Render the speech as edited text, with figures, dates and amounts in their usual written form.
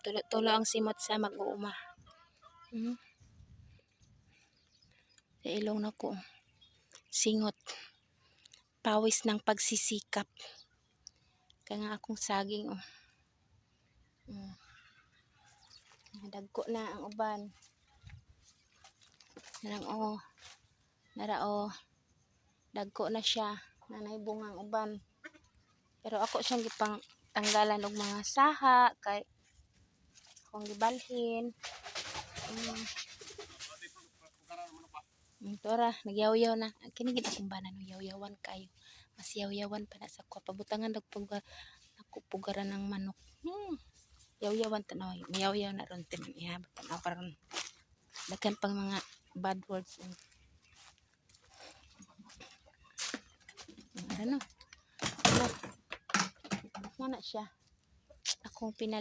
Tulo-tulo ang simot sa mag-uuma. Sa ilong na ko. Singot. Pawis ng pagsisikap. Kaya nga akong saging. Dagko na ang uban. Narao. Dagko na siya. Nanay bungang uban. Pero ako siyang gipang tanggalan og mga saha kay akong gibalhin. Tora, nagyaw-yaw na. Kini gid akong banan, yaw-yawan kayo. Mas yaw-yawan pa na sa ko. Pabutangan dag pugaran ng manok. Yaw-yawan tanaw. Yaw-yaw na ron tin ihabot tanaw karon. Daghan pang mga bad words. Ano? Mana siya? Akong